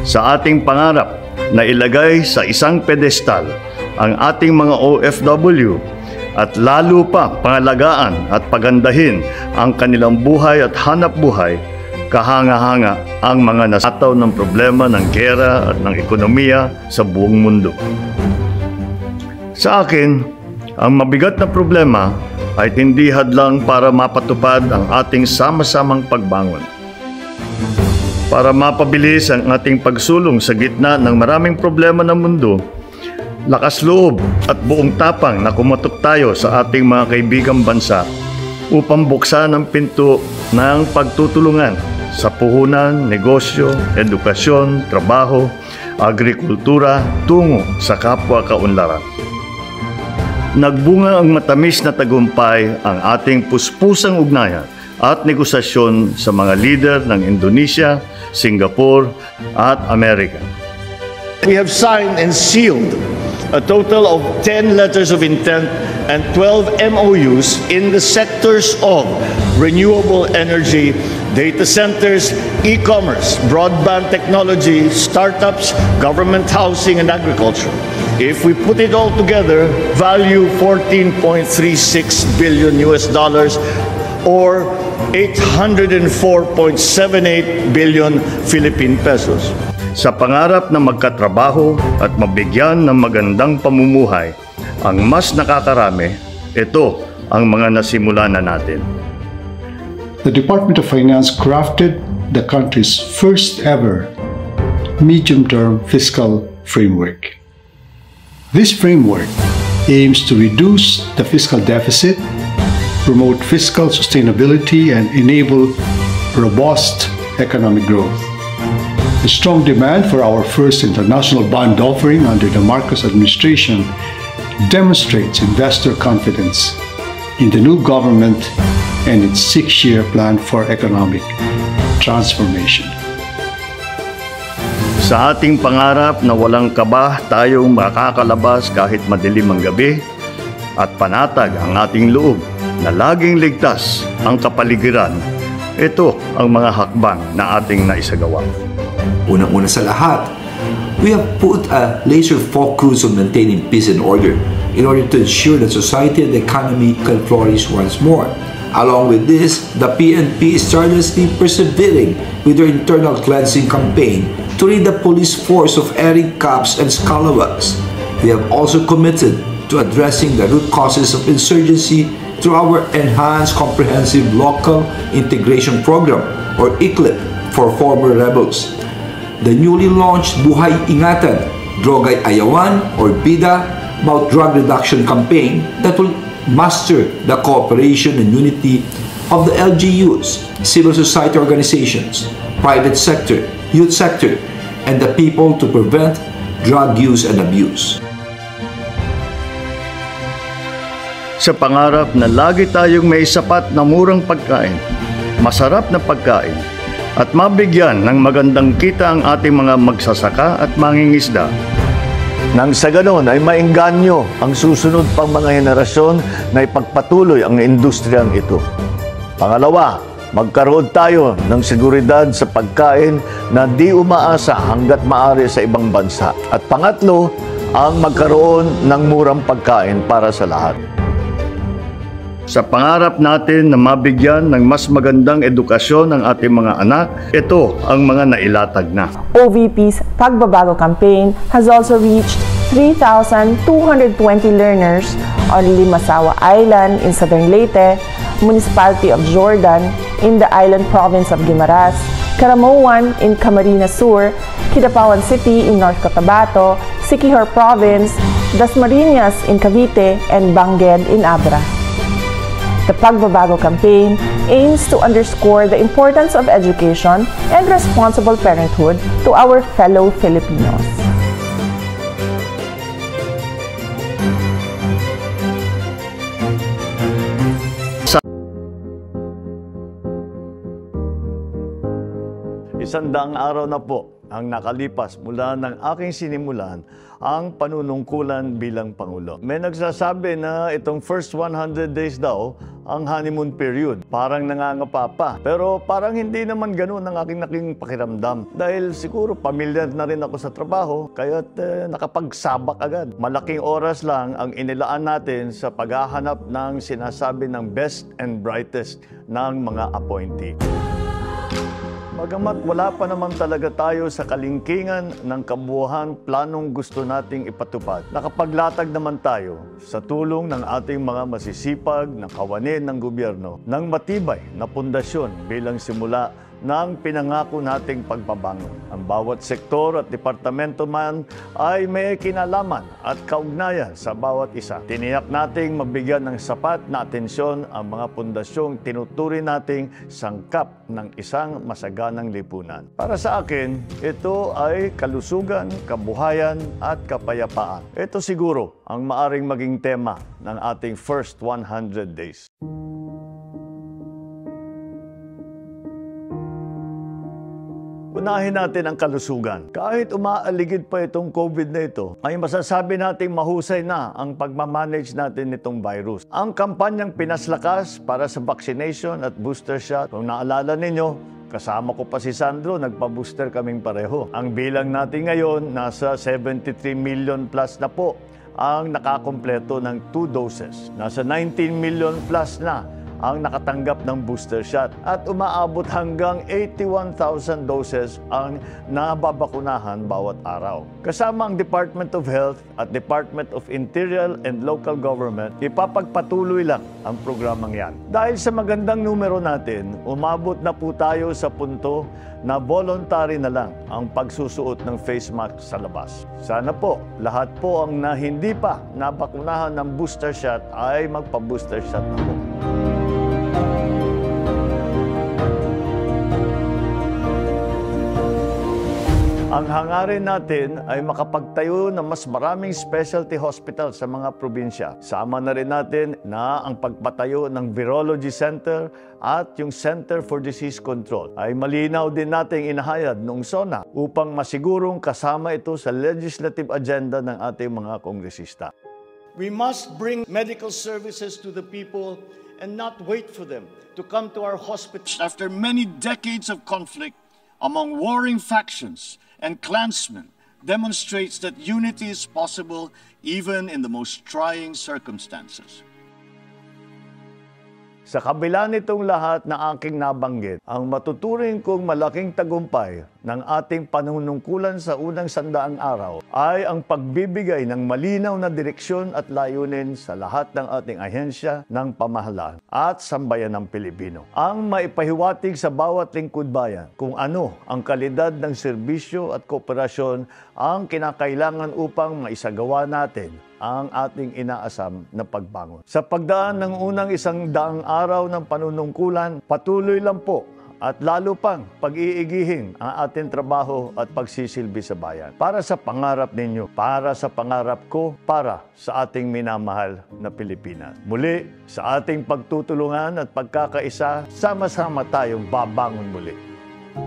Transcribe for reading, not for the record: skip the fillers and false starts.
sa ating pangarap na ilagay sa isang pedestal ang ating mga OFW at lalo pa pangalagaan at pagandahin ang kanilang buhay at hanap buhay, kahanga-hanga ang mga nasataw ng problema ng giyera at ng ekonomiya sa buong mundo. Sa akin, ang mabigat na problema ay hindi hadlang para mapatupad ang ating sama-samang pagbangon. Para mapabilis ang ating pagsulong sa gitna ng maraming problema ng mundo, lakas loob at buong tapang na kumatok tayo sa ating mga kaibigang bansa upang buksan ang pinto ng pagtutulungan sa puhunan, negosyo, edukasyon, trabaho, agrikultura tungo sa kapwa-kaunlaran. Nagbunga ang matamis na tagumpay ang ating puspusang ugnayan at negosasyon sa mga lider ng Indonesia, Singapore at Amerika. We have signed and sealed a total of 10 letters of intent and 12 MOUs in the sectors of renewable energy, data centers, e-commerce, broadband technology, startups, government housing, and agriculture. If we put it all together, value $14.36 billion or 804.78 billion Philippine pesos. Sa pangarap na magkatrabaho at mabigyan ng magandang pamumuhay ang mas nakakarami, ito ang mga nasimula na natin. The Department of Finance crafted the country's first ever medium-term fiscal framework. This framework aims to reduce the fiscal deficit, promote fiscal sustainability, and enable robust economic growth. The strong demand for our first international bond offering under the Marcos administration demonstrates investor confidence in the new government and its 6-year plan for economic transformation. Sa ating pangarap na walang kaba tayong makakalabas kahit madilim ang gabi at panatag ang ating loob na laging ligtas ang kapaligiran, ito ang mga hakbang na ating naisagawa. Unang-una sa lahat, we have put a laser focus on maintaining peace and order in order to ensure that society and the economy can flourish once more. Along with this, the PNP is tirelessly persevering with their internal cleansing campaign to rid the police force of erring cops and scalawags. We have also committed to addressing the root causes of insurgency through our Enhanced Comprehensive Local Integration Program, or ECLIP, for former rebels. The newly launched Buhay Ingatan, Droga'y Ayawan, or BIDA, about drug reduction campaign that will master the cooperation and unity of the LGUs, civil society organizations, private sector, youth sector, and the people to prevent drug use and abuse. Sa pangarap na lagi tayong may sapat na murang pagkain, masarap na pagkain, at mabigyan ng magandang kita ang ating mga magsasaka at mangingisda, nang sa ganon ay maengganyo ang susunod pang mga henerasyon na ipagpatuloy ang industriyang ito. Pangalawa, magkaroon tayo ng seguridad sa pagkain na di umaasa hanggat maaari sa ibang bansa. At pangatlo, ang magkaroon ng murang pagkain para sa lahat. Sa pangarap natin na mabigyan ng mas magandang edukasyon ang ating mga anak, ito ang mga nailatag na. OVP's Pagbabago Campaign has also reached 3,220 learners on Limasawa Island in Southern Leyte, Municipality of Jordan in the island province of Guimaras, Caramoan in Camarines Sur, Kidapawan City in North Cotabato, Siquijor Province, Dasmariñas in Cavite, and Bangued in Abra. The Pagbabago Campaign aims to underscore the importance of education and responsible parenthood to our fellow Filipinos. Isang daang araw na po ang nakalipas mula ng aking sinimulan ang panunungkulan bilang Pangulo. May nagsasabi na itong first 100 days daw ang honeymoon period. Parang nangangapa pa. Pero parang hindi naman ganun ang aking pakiramdam. Dahil siguro pamilyar na rin ako sa trabaho, kaya't nakapagsabak agad. Malaking oras lang ang inilaan natin sa paghahanap ng sinasabi ng best and brightest ng mga appointee. Bagamat wala pa naman talaga tayo sa kalingkingan ng kabuuhan planong gusto nating ipatupad, nakapaglatag naman tayo sa tulong ng ating mga masisipag na kawanin ng gobyerno ng matibay na pundasyon bilang simula ng pinangako nating pagbabangon. Ang bawat sektor at departamento man ay may kinalaman at kaugnayan sa bawat isa. Tiniyak nating mabigyan ng sapat na atensyon ang mga pundasyong tinuturi nating sangkap ng isang masaganang lipunan. Para sa akin, ito ay kalusugan, kabuhayan at kapayapaan. Ito siguro ang maaring maging tema ng ating first 100 days. Unahin natin ang kalusugan. Kahit umaaligid pa itong COVID na ito, ay masasabi nating mahusay na ang pagmamanage natin nitong virus. Ang kampanyang pinaslakas para sa vaccination at booster shot, kung naalala ninyo, kasama ko pa si Sandro, nagpa-booster kaming pareho. Ang bilang natin ngayon, nasa 73 million plus na po ang nakakompleto ng 2 doses. Nasa 19 million plus na ang nakatanggap ng booster shot at umaabot hanggang 81,000 doses ang nababakunahan bawat araw. Kasama ang Department of Health at Department of Interior and Local Government, ipapagpatuloy lang ang programang yan. Dahil sa magandang numero natin, umabot na po tayo sa punto na voluntary na lang ang pagsusuot ng face mask sa labas. Sana po, lahat po ang hindi pa nabakunahan ng booster shot ay magpa-booster shot na po. Ang hangarin natin ay makapagtayo ng mas maraming specialty hospital sa mga probinsya. Sama na rin natin na ang pagpatayo ng Virology Center at yung Center for Disease Control. Ay malinaw din nating inahayad noong SONA upang masigurong kasama ito sa legislative agenda ng ating mga kongresista. We must bring medical services to the people and not wait for them to come to our hospitals. After many decades of conflict among warring factions and clansmen demonstrates that unity is possible even in the most trying circumstances. Sa kabila nitong lahat na aking nabanggit, ang matuturing kong malaking tagumpay ng ating panunungkulan sa unang 100 araw ay ang pagbibigay ng malinaw na direksyon at layunin sa lahat ng ating ahensya ng pamahalaan at sambayan ng Pilipino. Ang maipahiwatig sa bawat lingkod bayan kung ano ang kalidad ng serbisyo at kooperasyon ang kinakailangan upang maisagawa natin ang ating inaasam na pagbangon. Sa pagdaan ng unang 100 araw ng panunungkulan, patuloy lang po at lalo pang pag-iigihin ang ating trabaho at pagsisilbi sa bayan. Para sa pangarap ninyo, para sa pangarap ko, para sa ating minamahal na Pilipinas. Muli, sa ating pagtutulungan at pagkakaisa, sama-sama tayong babangon muli.